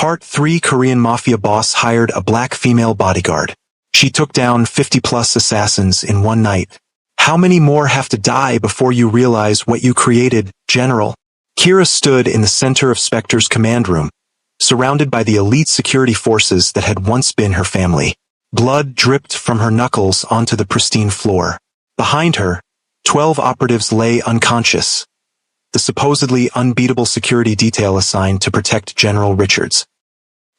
Part 3. Korean Mafia boss hired a black female bodyguard. She took down 50-plus assassins in one night. How many more have to die before you realize what you created, General? Kira stood in the center of Spectre's command room, surrounded by the elite security forces that had once been her family. Blood dripped from her knuckles onto the pristine floor. Behind her, 12 operatives lay unconscious, the supposedly unbeatable security detail assigned to protect General Richards.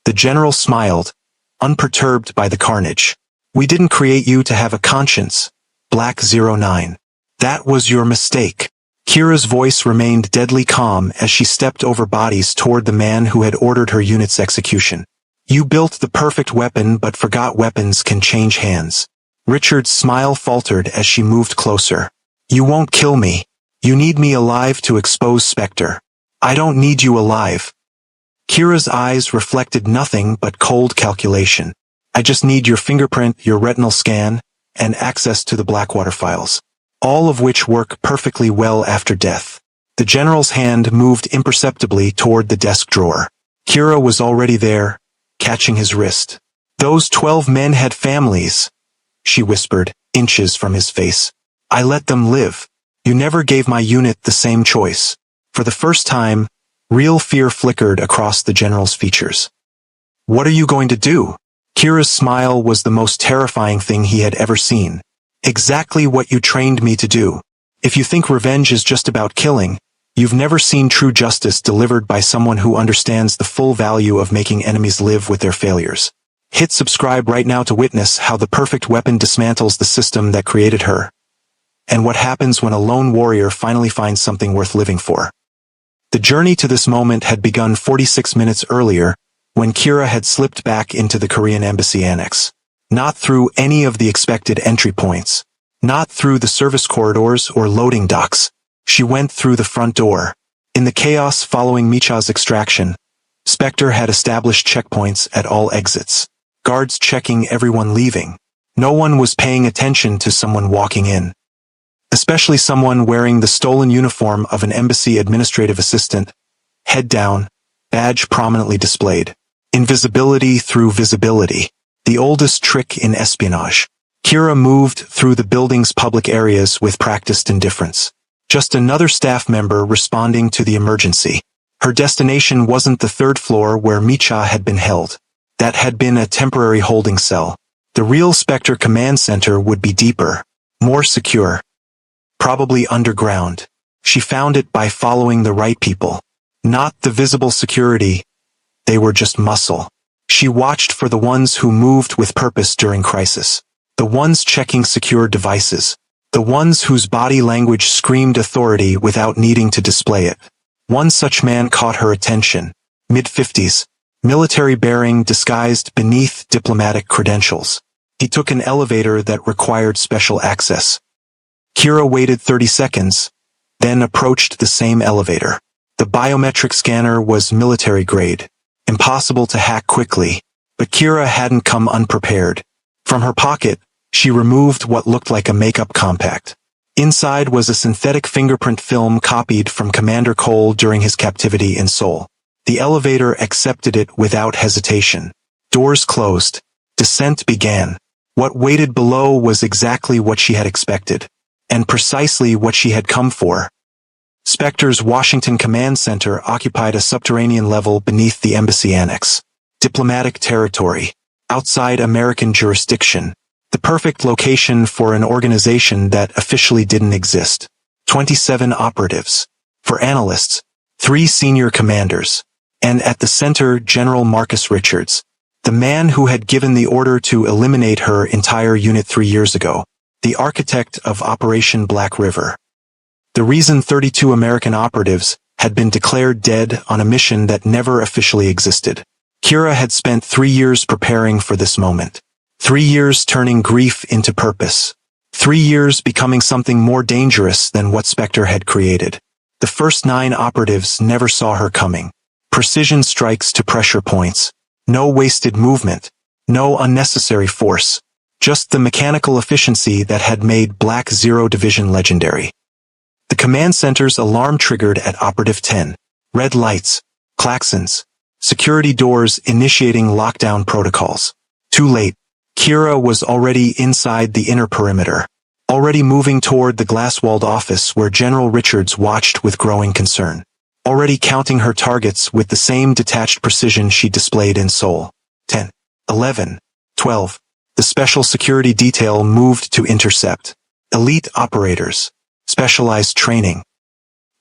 The general smiled, unperturbed by the carnage. We didn't create you to have a conscience, Black 09. That was your mistake. Kira's voice remained deadly calm as she stepped over bodies toward the man who had ordered her unit's execution. You built the perfect weapon but forgot weapons can change hands. Richard's smile faltered as she moved closer. You won't kill me. You need me alive to expose Spectre. I don't need you alive. Kira's eyes reflected nothing but cold calculation. I just need your fingerprint, your retinal scan, and access to the Blackwater files, all of which work perfectly well after death. The general's hand moved imperceptibly toward the desk drawer. Kira was already there, catching his wrist. Those 12 men had families, she whispered, inches from his face. I let them live. You never gave my unit the same choice. For the first time, real fear flickered across the general's features. What are you going to do? Kira's smile was the most terrifying thing he had ever seen. Exactly what you trained me to do. If you think revenge is just about killing, you've never seen true justice delivered by someone who understands the full value of making enemies live with their failures. Hit subscribe right now to witness how the perfect weapon dismantles the system that created her, and what happens when a lone warrior finally finds something worth living for. The journey to this moment had begun 46 minutes earlier, when Kira had slipped back into the Korean embassy annex. Not through any of the expected entry points. Not through the service corridors or loading docks. She went through the front door. In the chaos following Micha's extraction, Spectre had established checkpoints at all exits. Guards checking everyone leaving. No one was paying attention to someone walking in. Especially someone wearing the stolen uniform of an embassy administrative assistant, head down, badge prominently displayed. Invisibility through visibility. The oldest trick in espionage. Kira moved through the building's public areas with practiced indifference. Just another staff member responding to the emergency. Her destination wasn't the third floor where Micha had been held. That had been a temporary holding cell. The real Spectre command center would be deeper, more secure. Probably underground. She found it by following the right people. Not the visible security. They were just muscle. She watched for the ones who moved with purpose during crisis. The ones checking secure devices. The ones whose body language screamed authority without needing to display it. One such man caught her attention. Mid-50s. Military bearing disguised beneath diplomatic credentials. He took an elevator that required special access. Kira waited 30 seconds, then approached the same elevator. The biometric scanner was military grade. Impossible to hack quickly, but Kira hadn't come unprepared. From her pocket, she removed what looked like a makeup compact. Inside was a synthetic fingerprint film copied from Commander Cole during his captivity in Seoul. The elevator accepted it without hesitation. Doors closed. Descent began. What waited below was exactly what she had expected, and precisely what she had come for. Spectre's Washington Command Center occupied a subterranean level beneath the embassy annex. Diplomatic territory. Outside American jurisdiction. The perfect location for an organization that officially didn't exist. 27 operatives. For analysts, 3 senior commanders. And at the center, General Marcus Richards. The man who had given the order to eliminate her entire unit 3 years ago. The architect of Operation Black River. The reason 32 American operatives had been declared dead on a mission that never officially existed. Kira had spent 3 years preparing for this moment. 3 years turning grief into purpose. 3 years becoming something more dangerous than what Spectre had created. The first 9 operatives never saw her coming. Precision strikes to pressure points. No wasted movement. No unnecessary force. Just the mechanical efficiency that had made Black 0 Division legendary. The command center's alarm triggered at Operative 10. Red lights. Klaxons. Security doors initiating lockdown protocols. Too late. Kira was already inside the inner perimeter, already moving toward the glass-walled office where General Richards watched with growing concern, already counting her targets with the same detached precision she displayed in Seoul. 10, 11, 12. The special security detail moved to intercept. Elite operators. Specialized training.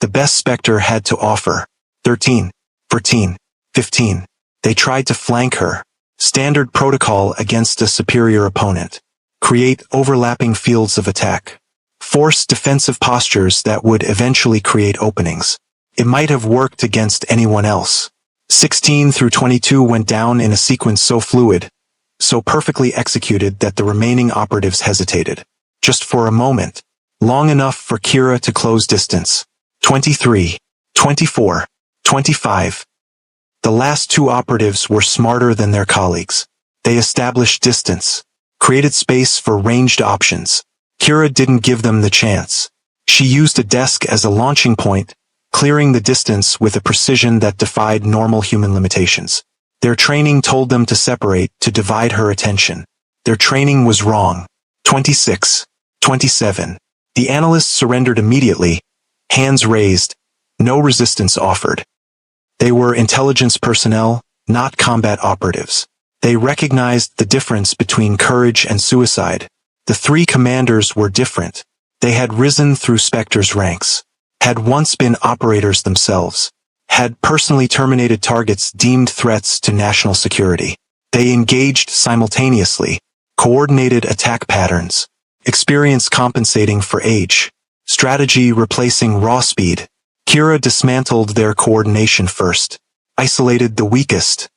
The best Spectre had to offer. 13, 14, 15. They tried to flank her. Standard protocol against a superior opponent. Create overlapping fields of attack. Force defensive postures that would eventually create openings. It might have worked against anyone else. 16 through 22 went down in a sequence so fluid, so perfectly executed that the remaining operatives hesitated. Just for a moment. Long enough for Kira to close distance. 23, 24, 25. The last two operatives were smarter than their colleagues. They established distance, created space for ranged options. Kira didn't give them the chance. She used a desk as a launching point, clearing the distance with a precision that defied normal human limitations. Their training told them to separate, to divide her attention. Their training was wrong. 26, 27. The analysts surrendered immediately, hands raised, no resistance offered. They were intelligence personnel, not combat operatives. They recognized the difference between courage and suicide. The three commanders were different. They had risen through Spectre's ranks, had once been operators themselves, had personally terminated targets deemed threats to national security. They engaged simultaneously, coordinated attack patterns, experience compensating for age, strategy replacing raw speed. Kira dismantled their coordination first, isolated the weakest,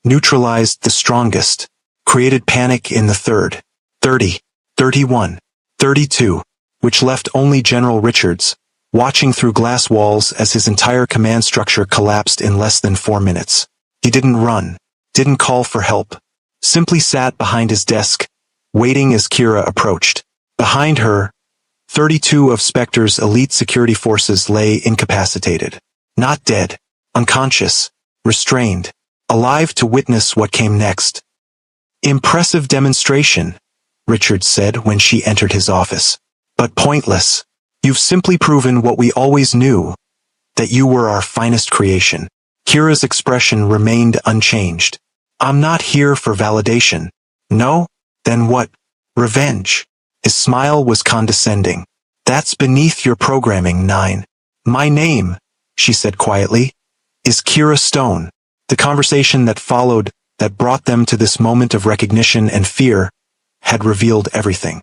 neutralized the strongest, created panic in the third, 30, 31, 32, which left only General Richards, watching through glass walls as his entire command structure collapsed in less than 4 minutes. He didn't run, didn't call for help, simply sat behind his desk, waiting as Kira approached. Behind her, 32 of Spectre's elite security forces lay incapacitated. Not dead, unconscious, restrained, alive to witness what came next. Impressive demonstration, Richards said when she entered his office. But pointless. You've simply proven what we always knew, that you were our finest creation. Kira's expression remained unchanged. I'm not here for validation. No? Then what? Revenge. His smile was condescending. That's beneath your programming, 9. My name, she said quietly, is Kira Stone. The conversation that followed, that brought them to this moment of recognition and fear, had revealed everything.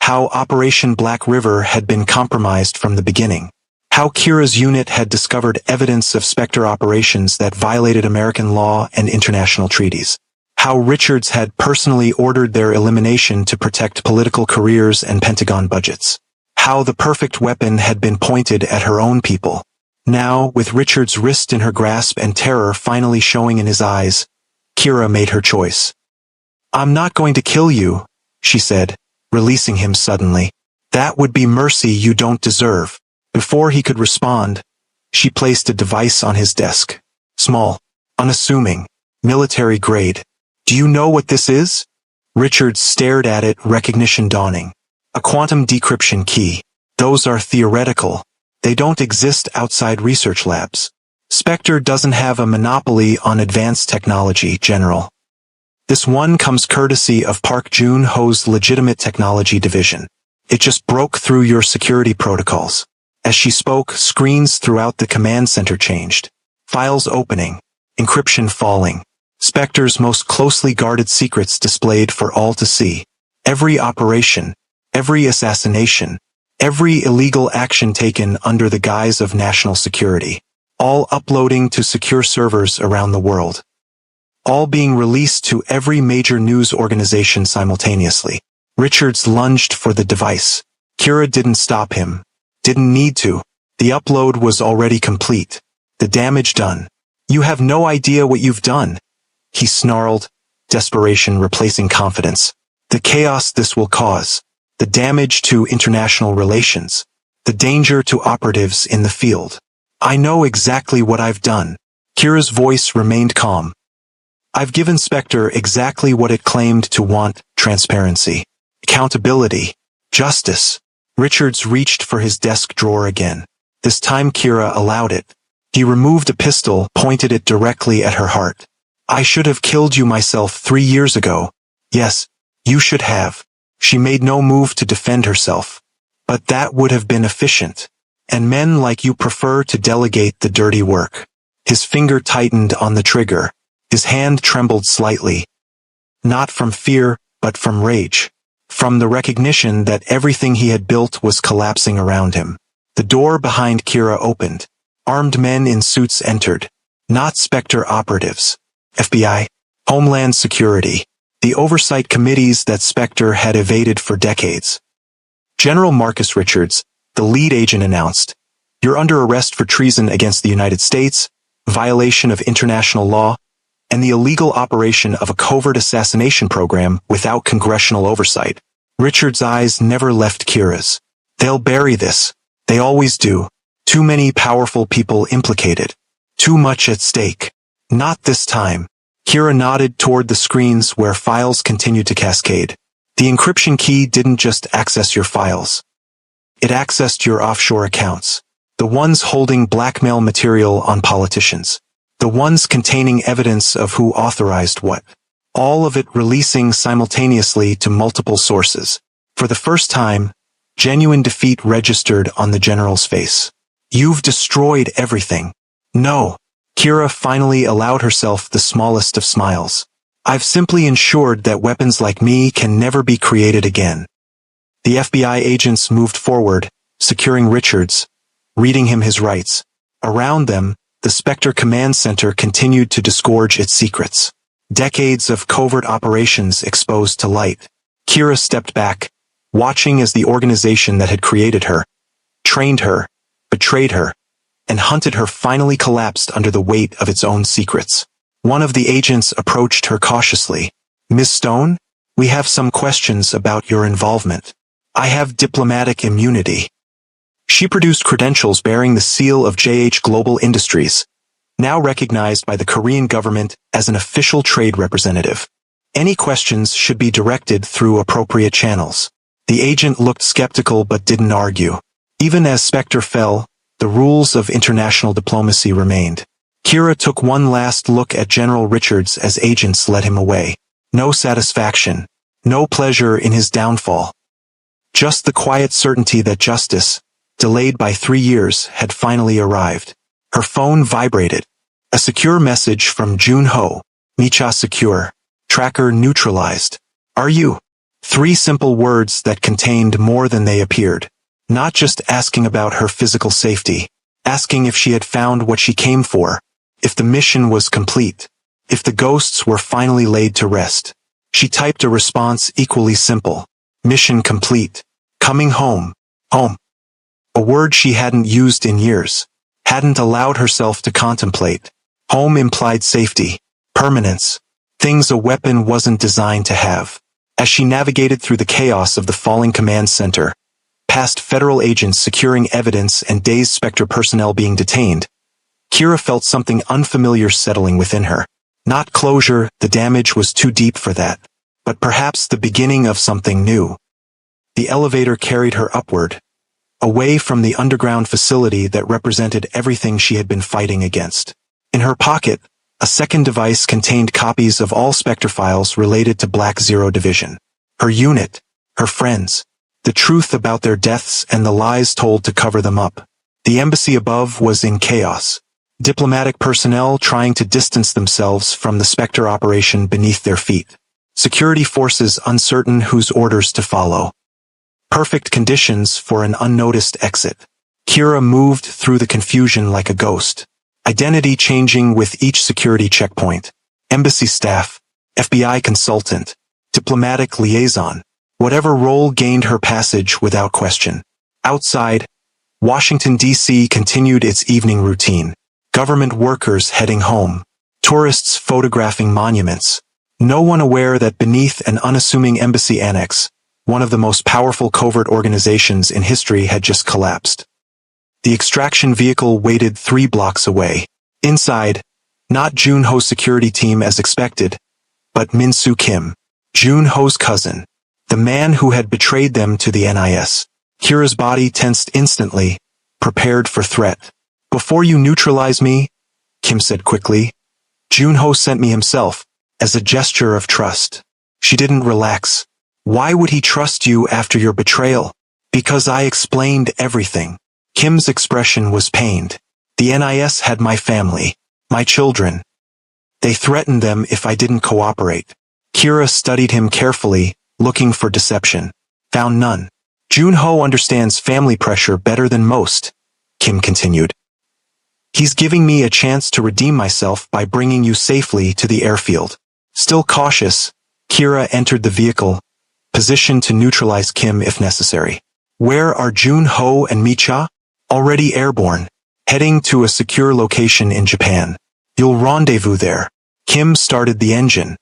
How Operation Black River had been compromised from the beginning. How Kira's unit had discovered evidence of Spectre operations that violated American law and international treaties. How Richards had personally ordered their elimination to protect political careers and Pentagon budgets. How the perfect weapon had been pointed at her own people. Now, with Richards' wrist in her grasp and terror finally showing in his eyes, Kira made her choice. I'm not going to kill you, she said, releasing him suddenly. That would be mercy you don't deserve. Before he could respond, she placed a device on his desk. Small, unassuming, military grade. Do you know what this is? Richards stared at it, recognition dawning. A quantum decryption key. Those are theoretical. They don't exist outside research labs. Spectre doesn't have a monopoly on advanced technology, General. This one comes courtesy of Park Joon-ho's legitimate technology division. It just broke through your security protocols. As she spoke, screens throughout the command center changed. Files opening. Encryption falling. Spectre's most closely guarded secrets displayed for all to see. Every operation, every assassination, every illegal action taken under the guise of national security. All uploading to secure servers around the world. All being released to every major news organization simultaneously. Richards lunged for the device. Kira didn't stop him. Didn't need to. The upload was already complete. The damage done. You have no idea what you've done. He snarled, desperation replacing confidence. The chaos this will cause. The damage to international relations. The danger to operatives in the field. I know exactly what I've done. Kira's voice remained calm. I've given Spectre exactly what it claimed to want: transparency, accountability, justice. Richards reached for his desk drawer again. This time Kira allowed it. He removed a pistol, pointed it directly at her heart. I should have killed you myself 3 years ago. Yes, you should have. She made no move to defend herself. But that would have been efficient. And men like you prefer to delegate the dirty work. His finger tightened on the trigger. His hand trembled slightly. Not from fear, but from rage. From the recognition that everything he had built was collapsing around him. The door behind Kira opened. Armed men in suits entered. Not Spectre operatives. FBI, Homeland Security, the oversight committees that Spectre had evaded for decades. General Marcus Richards, the lead agent, announced, "You're under arrest for treason against the United States, violation of international law, and the illegal operation of a covert assassination program without congressional oversight." Richards' eyes never left Kira's. They'll bury this. They always do. Too many powerful people implicated. Too much at stake. Not this time. Kira nodded toward the screens where files continued to cascade. The encryption key didn't just access your files. It accessed your offshore accounts. The ones holding blackmail material on politicians. The ones containing evidence of who authorized what. All of it releasing simultaneously to multiple sources. For the first time, genuine defeat registered on the general's face. You've destroyed everything. No. Kira finally allowed herself the smallest of smiles. I've simply ensured that weapons like me can never be created again. The FBI agents moved forward, securing Richards, reading him his rights. Around them, the Spectre command center continued to disgorge its secrets. Decades of covert operations exposed to light. Kira stepped back, watching as the organization that had created her, trained her, betrayed her, and hunted her finally collapsed under the weight of its own secrets. One of the agents approached her cautiously. "Miss Stone, we have some questions about your involvement." "I have diplomatic immunity." She produced credentials bearing the seal of JH Global Industries, now recognized by the Korean government as an official trade representative. Any questions should be directed through appropriate channels. The agent looked skeptical but didn't argue. Even as Spectre fell, the rules of international diplomacy remained. Kira took one last look at General Richards as agents led him away. No satisfaction. No pleasure in his downfall. Just the quiet certainty that justice, delayed by 3 years, had finally arrived. Her phone vibrated. A secure message from Jun Ho. "Micha secure. Tracker neutralized. Are you?" 3 simple words that contained more than they appeared. Not just asking about her physical safety. Asking if she had found what she came for. If the mission was complete. If the ghosts were finally laid to rest. She typed a response equally simple. "Mission complete. Coming home. Home." A word she hadn't used in years. Hadn't allowed herself to contemplate. Home implied safety. Permanence. Things a weapon wasn't designed to have. As she navigated through the chaos of the falling command center, past federal agents securing evidence and dazed Spectre personnel being detained, Kira felt something unfamiliar settling within her. Not closure, the damage was too deep for that. But perhaps the beginning of something new. The elevator carried her upward, away from the underground facility that represented everything she had been fighting against. In her pocket, a second device contained copies of all Spectre files related to Black Zero Division. Her unit, her friends, the truth about their deaths and the lies told to cover them up. The embassy above was in chaos. Diplomatic personnel trying to distance themselves from the Spectre operation beneath their feet. Security forces uncertain whose orders to follow. Perfect conditions for an unnoticed exit. Kira moved through the confusion like a ghost. Identity changing with each security checkpoint. Embassy staff, FBI consultant, diplomatic liaison. Whatever role gained her passage without question. Outside, Washington, D.C. continued its evening routine. Government workers heading home. Tourists photographing monuments. No one aware that beneath an unassuming embassy annex, one of the most powerful covert organizations in history had just collapsed. The extraction vehicle waited 3 blocks away. Inside, Not Jun-ho's security team as expected, but Min-soo Kim, Jun-ho's cousin, the man who had betrayed them to the NIS. Kira's body tensed instantly, prepared for threat. "Before you neutralize me," Kim said quickly, "Jun-ho sent me himself, as a gesture of trust." She didn't relax. "Why would he trust you after your betrayal?" "Because I explained everything." Kim's expression was pained. "The NIS had my family, my children. They threatened them if I didn't cooperate." Kira studied him carefully, looking for deception. Found none. "Jun-ho understands family pressure better than most," Kim continued. "He's giving me a chance to redeem myself by bringing you safely to the airfield." Still cautious, Kira entered the vehicle, positioned to neutralize Kim if necessary. "Where are Jun-ho and Micha?" "Already airborne, heading to a secure location in Japan. You'll rendezvous there." Kim started the engine.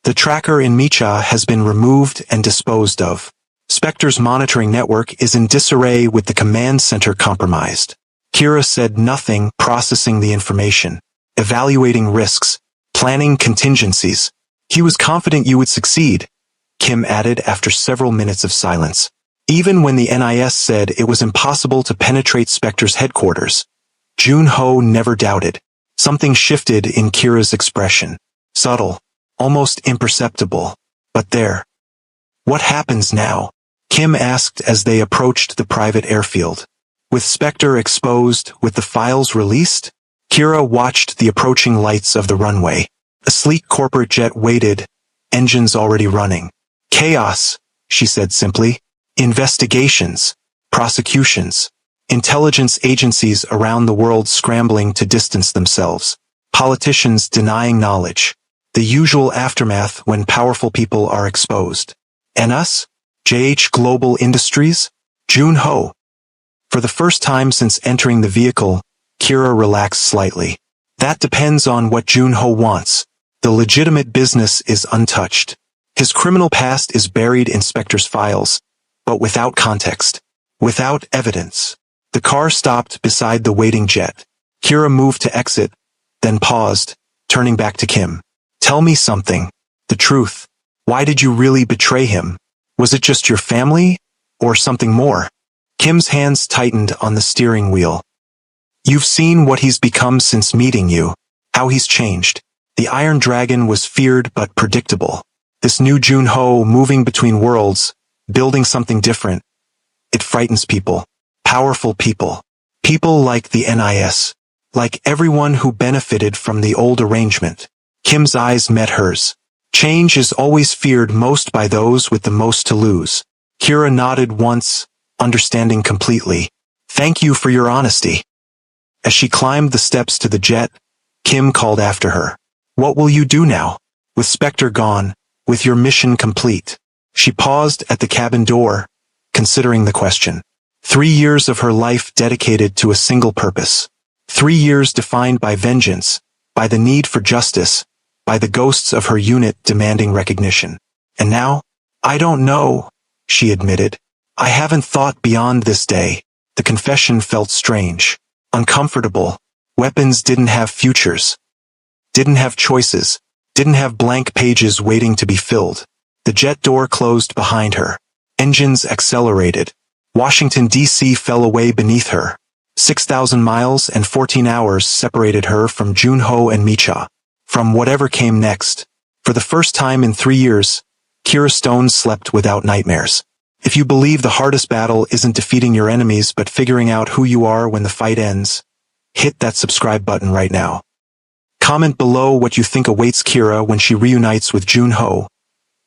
"The tracker in Micha has been removed and disposed of. Spectre's monitoring network is in disarray with the command center compromised." Kira said nothing, processing the information, evaluating risks, planning contingencies. "He was confident you would succeed," Kim added after several minutes of silence. "Even when the NIS said it was impossible to penetrate Spectre's headquarters, Jun-ho never doubted." Something shifted in Kira's expression. Subtle, almost imperceptible, but there. "What happens now?" Kim asked as they approached the private airfield. "With Spectre exposed, with the files released?" Kira watched the approaching lights of the runway. A sleek corporate jet waited, engines already running. "Chaos," she said simply. "Investigations, prosecutions, intelligence agencies around the world scrambling to distance themselves, politicians denying knowledge. The usual aftermath when powerful people are exposed. And us? JH Global Industries? Jun-ho." For the first time since entering the vehicle, Kira relaxed slightly. "That depends on what Jun-ho wants. The legitimate business is untouched. His criminal past is buried in Spectre's files, but without context, without evidence." The car stopped beside the waiting jet. Kira moved to exit, then paused, turning back to Kim. "Tell me something. The truth. Why did you really betray him? Was it just your family, or something more?" Kim's hands tightened on the steering wheel. "You've seen what he's become since meeting you, how he's changed. The Iron Dragon was feared but predictable. This new Jun-ho moving between worlds, building something different. It frightens people. Powerful people. People like the NIS. Like everyone who benefited from the old arrangement." Kim's eyes met hers. "Change is always feared most by those with the most to lose." Kira nodded once, understanding completely. "Thank you for your honesty." As she climbed the steps to the jet, Kim called after her. "What will you do now? With Spectre gone, with your mission complete?" She paused at the cabin door, considering the question. 3 years of her life dedicated to a single purpose. 3 years defined by vengeance, by the need for justice, by the ghosts of her unit demanding recognition. And now? "I don't know," she admitted. "I haven't thought beyond this day." The confession felt strange, uncomfortable. Weapons didn't have futures, didn't have choices, didn't have blank pages waiting to be filled. The jet door closed behind her. Engines accelerated. Washington, D.C. fell away beneath her. 6,000 miles and 14 hours separated her from Jun-ho and Micha. From whatever came next. For the first time in 3 years, Kira Stone slept without nightmares. If you believe the hardest battle isn't defeating your enemies but figuring out who you are when the fight ends, hit that subscribe button right now. Comment below what you think awaits Kira when she reunites with Jun-ho,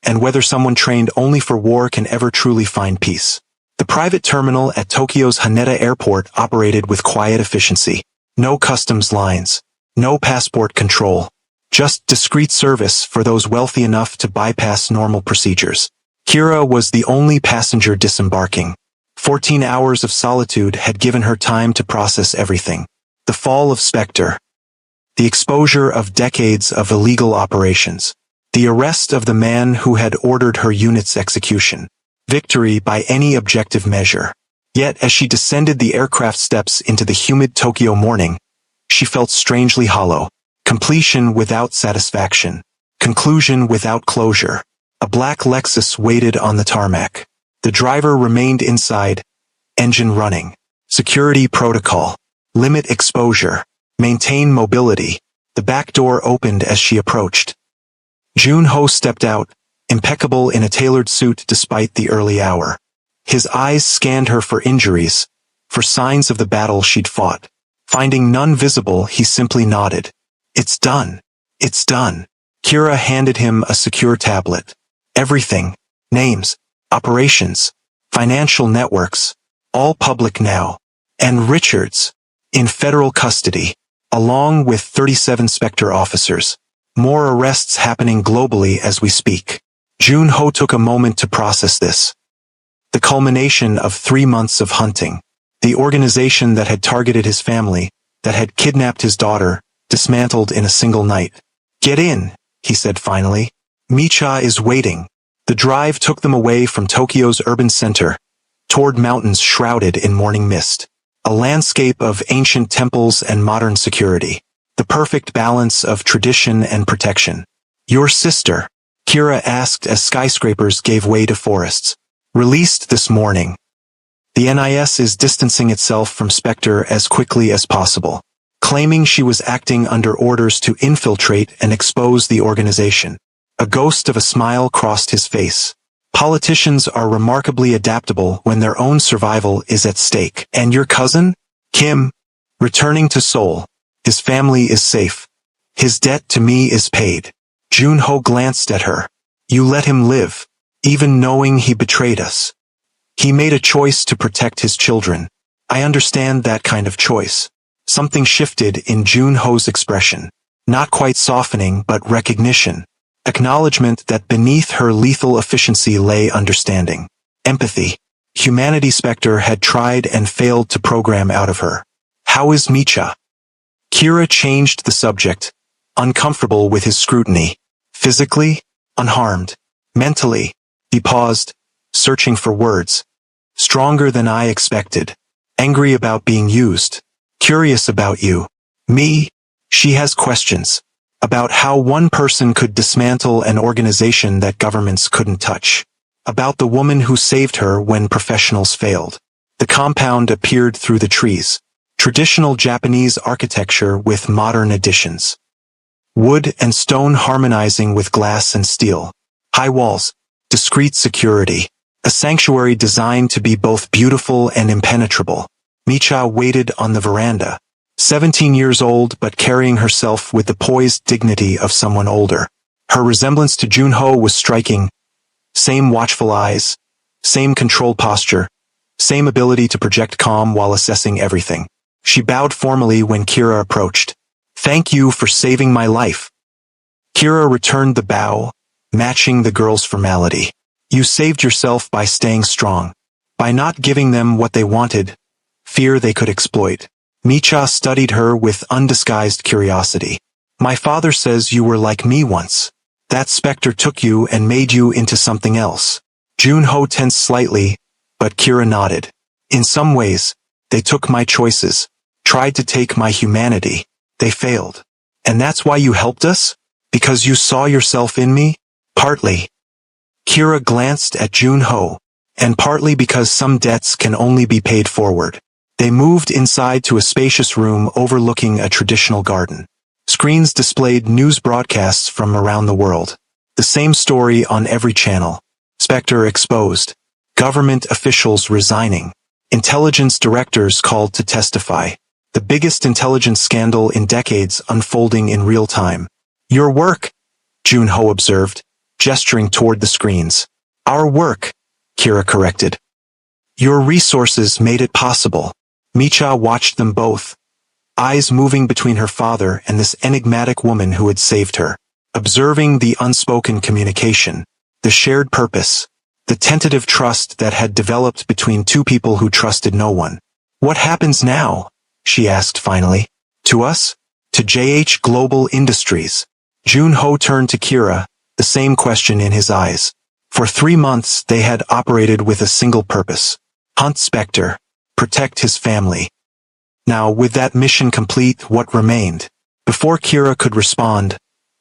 and whether someone trained only for war can ever truly find peace. The private terminal at Tokyo's Haneda Airport operated with quiet efficiency. No customs lines, no passport control, just discreet service for those wealthy enough to bypass normal procedures. Kira was the only passenger disembarking. 14 hours of solitude had given her time to process everything. The fall of Spectre. The exposure of decades of illegal operations. The arrest of the man who had ordered her unit's execution. Victory by any objective measure. Yet as she descended the aircraft steps into the humid Tokyo morning, she felt strangely hollow. Completion without satisfaction. Conclusion without closure. A black Lexus waited on the tarmac. The driver remained inside, engine running. Security protocol. Limit exposure. Maintain mobility. The back door opened as she approached. Jun-ho stepped out, impeccable in a tailored suit despite the early hour. His eyes scanned her for injuries, for signs of the battle she'd fought. Finding none visible, he simply nodded. It's done. It's done. Kira handed him a secure tablet. Everything, names, operations, financial networks, all public now. And Richards, in federal custody, along with 37 Spectre officers. More arrests happening globally as we speak. Jun-ho took a moment to process this. The culmination of 3 months of hunting. The organization that had targeted his family, that had kidnapped his daughter, dismantled in a single night. Get in, he said finally. Micha is waiting. The drive took them away from Tokyo's urban center, toward mountains shrouded in morning mist. A landscape of ancient temples and modern security. The perfect balance of tradition and protection. Your sister, Kira asked as skyscrapers gave way to forests. Released this morning. The NIS is distancing itself from Spectre as quickly as possible, claiming she was acting under orders to infiltrate and expose the organization. A ghost of a smile crossed his face. Politicians are remarkably adaptable when their own survival is at stake. And your cousin? Kim? Returning to Seoul. His family is safe. His debt to me is paid. Jun-ho glanced at her. You let him live, even knowing he betrayed us. He made a choice to protect his children. I understand that kind of choice. Something shifted in Jun-ho's expression. Not quite softening, but recognition. Acknowledgement that beneath her lethal efficiency lay understanding. Empathy. Humanity Spectre had tried and failed to program out of her. How is Micha? Kira changed the subject, uncomfortable with his scrutiny. Physically, unharmed. Mentally, he paused, searching for words. Stronger than I expected. Angry about being used. Curious about you. Me? She has questions. About how one person could dismantle an organization that governments couldn't touch. About the woman who saved her when professionals failed. The compound appeared through the trees. Traditional Japanese architecture with modern additions. Wood and stone harmonizing with glass and steel. High walls. Discreet security. A sanctuary designed to be both beautiful and impenetrable. Micha waited on the veranda. 17 years old but carrying herself with the poised dignity of someone older. Her resemblance to Jun-ho was striking. Same watchful eyes. Same controlled posture. Same ability to project calm while assessing everything. She bowed formally when Kira approached. Thank you for saving my life. Kira returned the bow, matching the girl's formality. You saved yourself by staying strong. By not giving them what they wanted, fear they could exploit. Micha studied her with undisguised curiosity. My father says you were like me once. That Spectre took you and made you into something else. Jun-ho tensed slightly, but Kira nodded. In some ways, they took my choices, tried to take my humanity. They failed. And that's why you helped us? Because you saw yourself in me? Partly. Kira glanced at Jun-ho, and partly because some debts can only be paid forward. They moved inside to a spacious room overlooking a traditional garden. Screens displayed news broadcasts from around the world. The same story on every channel. Spectre exposed. Government officials resigning. Intelligence directors called to testify. The biggest intelligence scandal in decades unfolding in real time. Your work, Jun-ho observed, gesturing toward the screens. Our work, Kira corrected. Your resources made it possible. Micha watched them both, eyes moving between her father and this enigmatic woman who had saved her, observing the unspoken communication, the shared purpose, the tentative trust that had developed between two people who trusted no one. What happens now? She asked finally. To us? To JH Global Industries. Jun-ho turned to Kira, the same question in his eyes. For 3 months they had operated with a single purpose. Hunt Spectre. Protect his family. Now, with that mission complete, what remained? Before Kira could respond,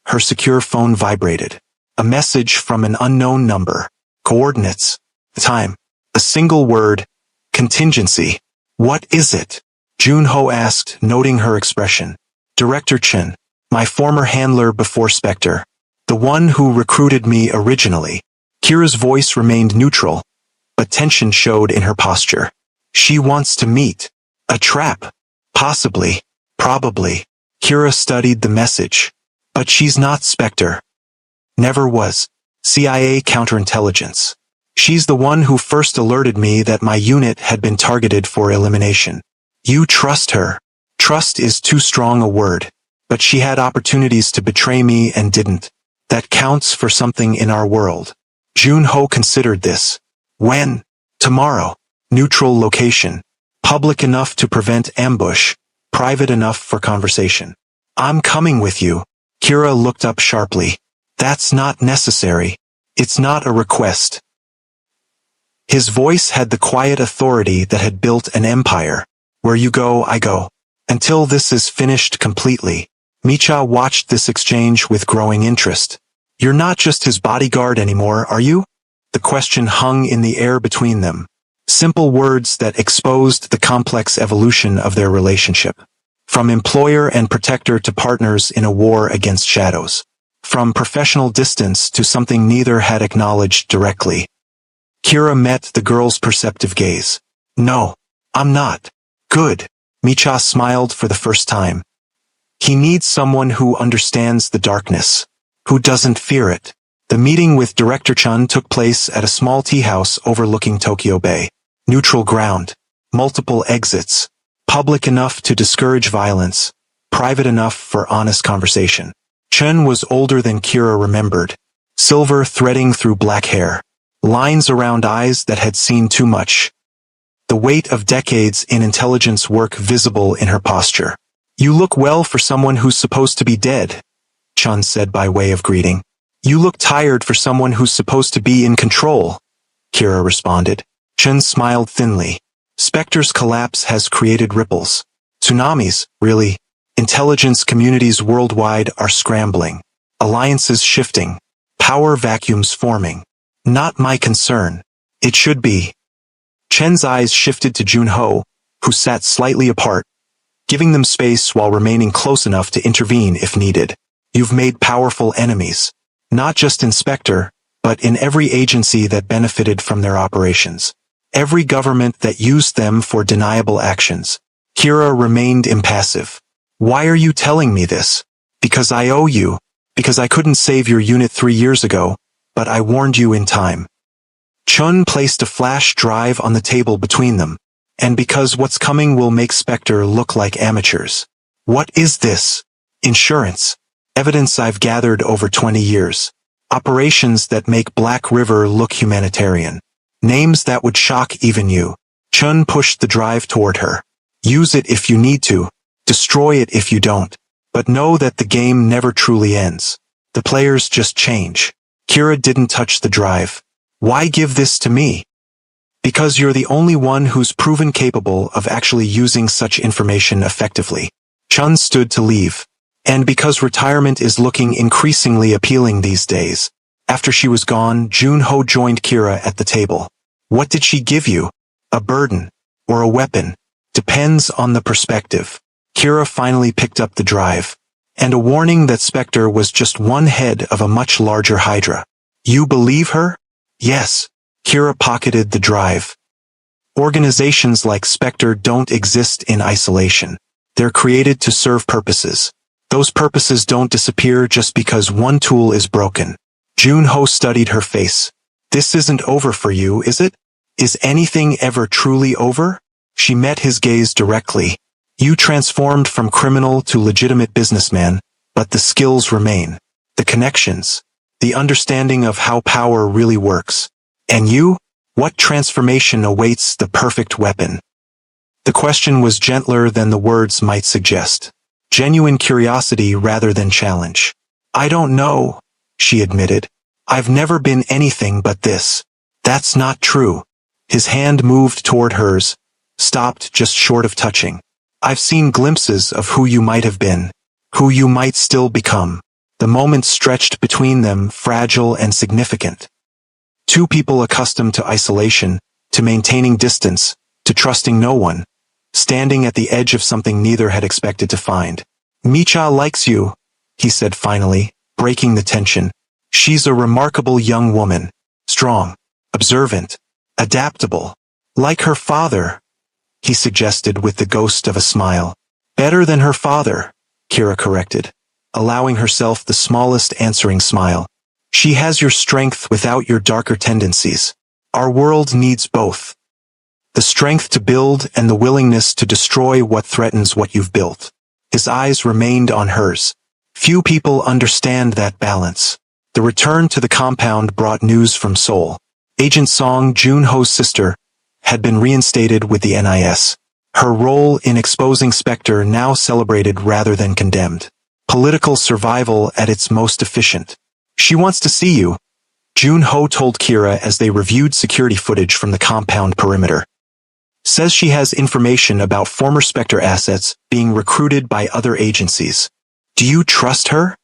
her secure phone vibrated. A message from an unknown number. Coordinates. Time. A single word. Contingency. What is it? Junho asked, noting her expression. Director Chen. My former handler before Spectre. The one who recruited me originally. Kira's voice remained neutral, but tension showed in her posture. She wants to meet. A trap. Possibly. Probably. Kira studied the message. But she's not Spectre. Never was. CIA counterintelligence. She's the one who first alerted me that my unit had been targeted for elimination. You trust her. Trust is too strong a word. But she had opportunities to betray me and didn't. That counts for something in our world. Junho considered this. When? Tomorrow. Neutral location. Public enough to prevent ambush. Private enough for conversation. I'm coming with you. Kira looked up sharply. That's not necessary. It's not a request. His voice had the quiet authority that had built an empire. Where you go, I go. Until this is finished completely. Micha watched this exchange with growing interest. You're not just his bodyguard anymore, are you? The question hung in the air between them. Simple words that exposed the complex evolution of their relationship. From employer and protector to partners in a war against shadows. From professional distance to something neither had acknowledged directly. Kira met the girl's perceptive gaze. No, I'm not. Good. Micha smiled for the first time. He needs someone who understands the darkness. Who doesn't fear it. The meeting with Director Chun took place at a small tea house overlooking Tokyo Bay. Neutral ground. Multiple exits. Public enough to discourage violence. Private enough for honest conversation. Chun was older than Kira remembered. Silver threading through black hair. Lines around eyes that had seen too much. The weight of decades in intelligence work visible in her posture. You look well for someone who's supposed to be dead, Chun said by way of greeting. You look tired for someone who's supposed to be in control, Kira responded. Chun smiled thinly. Spectre's collapse has created ripples. Tsunamis, really. Intelligence communities worldwide are scrambling. Alliances shifting. Power vacuums forming. Not my concern. It should be. Chen's eyes shifted to Junho, who sat slightly apart, giving them space while remaining close enough to intervene if needed. You've made powerful enemies. Not just in Spectre, but in every agency that benefited from their operations. Every government that used them for deniable actions. Kira remained impassive. Why are you telling me this? Because I owe you. Because I couldn't save your unit 3 years ago, but I warned you in time. Chun placed a flash drive on the table between them. And because what's coming will make Spectre look like amateurs. What is this? Insurance. Evidence I've gathered over 20 years. Operations that make Black River look humanitarian. Names that would shock even you. Chun pushed the drive toward her. Use it if you need to. Destroy it if you don't. But know that the game never truly ends. The players just change. Kira didn't touch the drive. Why give this to me? Because you're the only one who's proven capable of actually using such information effectively. Chun stood to leave. And because retirement is looking increasingly appealing these days. After she was gone, Junho joined Kira at the table. What did she give you? A burden. Or a weapon. Depends on the perspective. Kira finally picked up the drive. And a warning that Spectre was just one head of a much larger Hydra. You believe her? Yes. Kira pocketed the drive. Organizations like Spectre don't exist in isolation. They're created to serve purposes. Those purposes don't disappear just because one tool is broken. Junho studied her face. This isn't over for you, is it? Is anything ever truly over? She met his gaze directly. You transformed from criminal to legitimate businessman, but the skills remain. The connections. The understanding of how power really works. And you? What transformation awaits the perfect weapon? The question was gentler than the words might suggest. Genuine curiosity rather than challenge. I don't know, she admitted. I've never been anything but this. That's not true. His hand moved toward hers, stopped just short of touching. I've seen glimpses of who you might have been. who you might still become. The moment stretched between them, fragile and significant. Two people accustomed to isolation, to maintaining distance, to trusting no one, standing at the edge of something neither had expected to find. Micha likes you, he said finally, breaking the tension. She's a remarkable young woman, strong, observant, adaptable. Like her father, he suggested with the ghost of a smile. Better than her father, Kira corrected, allowing herself the smallest answering smile. She has your strength without your darker tendencies. Our world needs both. The strength to build and the willingness to destroy what threatens what you've built. His eyes remained on hers. Few people understand that balance. The return to the compound brought news from Seoul. Agent Song, Jun-ho's sister, had been reinstated with the NIS. Her role in exposing Spectre now celebrated rather than condemned. Political survival at its most efficient. She wants to see you, Jun-ho told Kira as they reviewed security footage from the compound perimeter. Says she has information about former Spectre assets being recruited by other agencies. Do you trust her?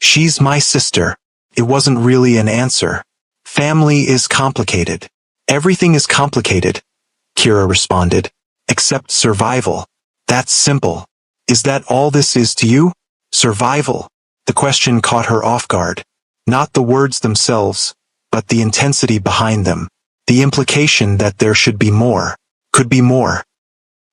She's my sister. It wasn't really an answer. Family is complicated. Everything is complicated, Kira responded. Except survival. That's simple. Is that all this is to you? Survival. The question caught her off guard. Not the words themselves, but the intensity behind them. The implication that there should be more. Could be more.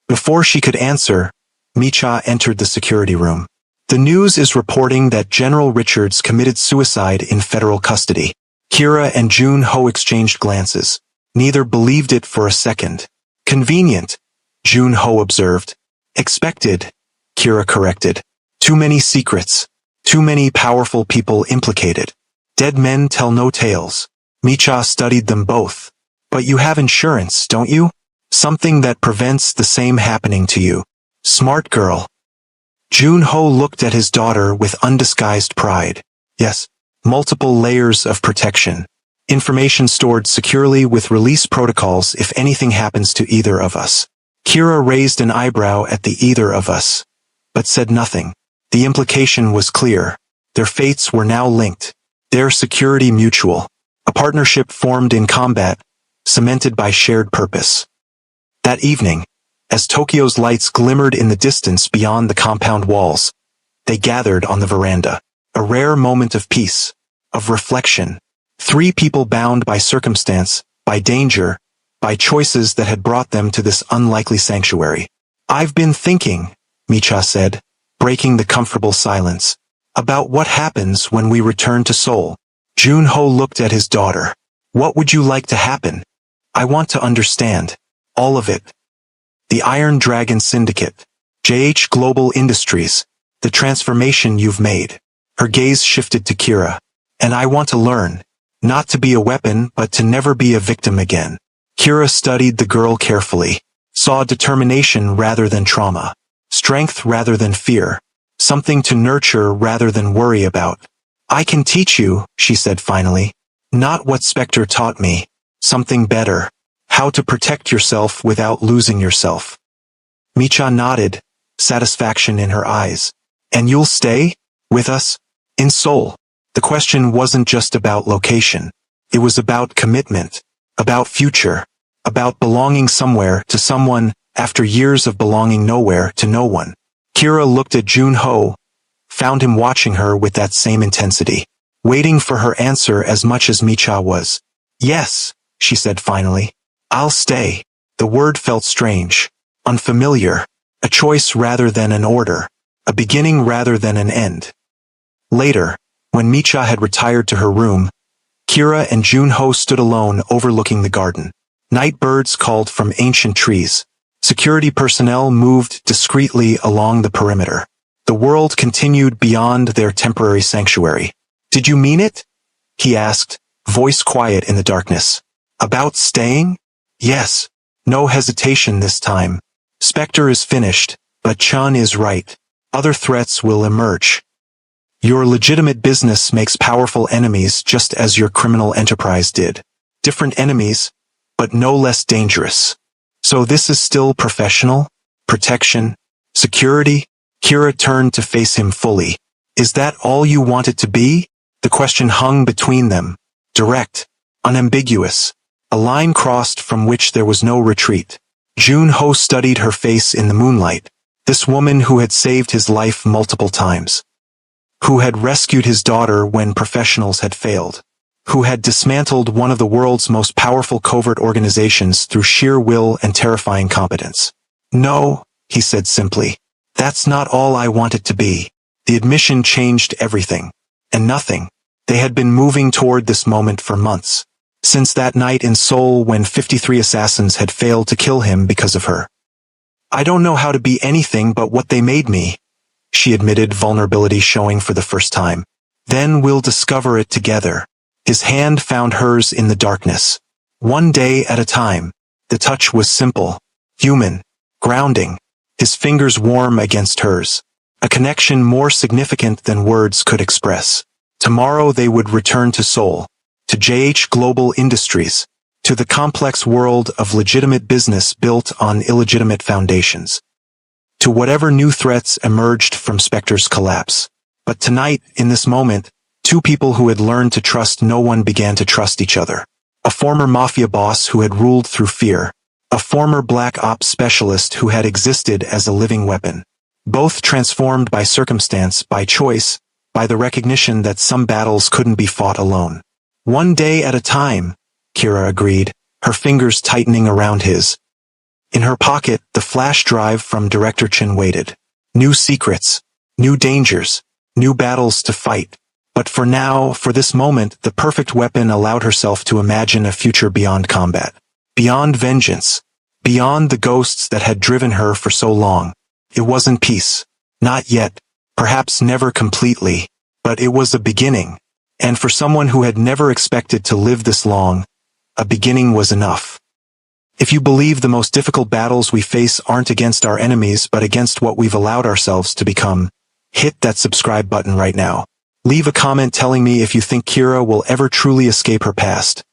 Before she could answer, Micha entered the security room. The news is reporting that General Richards committed suicide in federal custody. Kira and Jun-ho exchanged glances. Neither believed it for a second. Convenient, Jun-ho observed. Expected, Kira corrected. Too many secrets. Too many powerful people implicated. Dead men tell no tales. Micha studied them both. But you have insurance, don't you? Something that prevents the same happening to you. Smart girl. Jun-ho looked at his daughter with undisguised pride. Yes, multiple layers of protection. Information stored securely with release protocols if anything happens to either of us. Kira raised an eyebrow at the either of us, but said nothing. The implication was clear. Their fates were now linked. Their security mutual. A partnership formed in combat, cemented by shared purpose. That evening, as Tokyo's lights glimmered in the distance beyond the compound walls, they gathered on the veranda. A rare moment of peace, of reflection. Three people bound by circumstance, by danger, by choices that had brought them to this unlikely sanctuary. I've been thinking, Micha said, breaking the comfortable silence, about what happens when we return to Seoul. Jun-ho looked at his daughter. What would you like to happen? I want to understand. All of it. The Iron Dragon Syndicate. JH Global Industries. The transformation you've made. Her gaze shifted to Kira. And I want to learn. Not to be a weapon, but to never be a victim again. Kira studied the girl carefully. Saw determination rather than trauma. Strength rather than fear. Something to nurture rather than worry about. I can teach you, she said finally. Not what Spectre taught me. Something better. How to protect yourself without losing yourself. Micha nodded, satisfaction in her eyes. And you'll stay? With us? In Seoul? The question wasn't just about location. It was about commitment. About future. About belonging somewhere to someone, after years of belonging nowhere to no one. Kira looked at Jun-ho, found him watching her with that same intensity. Waiting for her answer as much as Micha was. Yes, she said finally. I'll stay. The word felt strange. Unfamiliar. A choice rather than an order. A beginning rather than an end. Later, when Micha had retired to her room, Kira and Jun-ho stood alone overlooking the garden. Night birds called from ancient trees. Security personnel moved discreetly along the perimeter. The world continued beyond their temporary sanctuary. Did you mean it? He asked, voice quiet in the darkness. About staying? Yes. No hesitation this time. Spectre is finished, but Chun is right. Other threats will emerge. Your legitimate business makes powerful enemies just as your criminal enterprise did. Different enemies, but no less dangerous. So this is still professional? Protection? Security? Kira turned to face him fully. Is that all you wanted to be? The question hung between them. Direct. Unambiguous. A line crossed from which there was no retreat. Jun-ho studied her face in the moonlight. This woman who had saved his life multiple times. Who had rescued his daughter when professionals had failed. Who had dismantled one of the world's most powerful covert organizations through sheer will and terrifying competence. No, he said simply. That's not all I wanted to be. The admission changed everything. And nothing. They had been moving toward this moment for months. Since that night in Seoul when 53 assassins had failed to kill him because of her. I don't know how to be anything but what they made me, she admitted, vulnerability showing for the first time. Then we'll discover it together. His hand found hers in the darkness. One day at a time. The touch was simple, human, grounding. His fingers warm against hers. A connection more significant than words could express. Tomorrow they would return to Seoul. To JH Global Industries. To the complex world of legitimate business built on illegitimate foundations. To whatever new threats emerged from Spectre's collapse. But tonight, in this moment, two people who had learned to trust no one began to trust each other. A former Mafia boss who had ruled through fear. A former black ops specialist who had existed as a living weapon. Both transformed by circumstance, by choice, by the recognition that some battles couldn't be fought alone. One day at a time, Kira agreed, her fingers tightening around his. In her pocket, the flash drive from Director Chin waited. New secrets, new dangers, new battles to fight. But for now, for this moment, the perfect weapon allowed herself to imagine a future beyond combat. Beyond vengeance. Beyond the ghosts that had driven her for so long. It wasn't peace. Not yet. Perhaps never completely. But it was a beginning. And for someone who had never expected to live this long, a beginning was enough. If you believe the most difficult battles we face aren't against our enemies but against what we've allowed ourselves to become, hit that subscribe button right now. Leave a comment telling me if you think Kira will ever truly escape her past.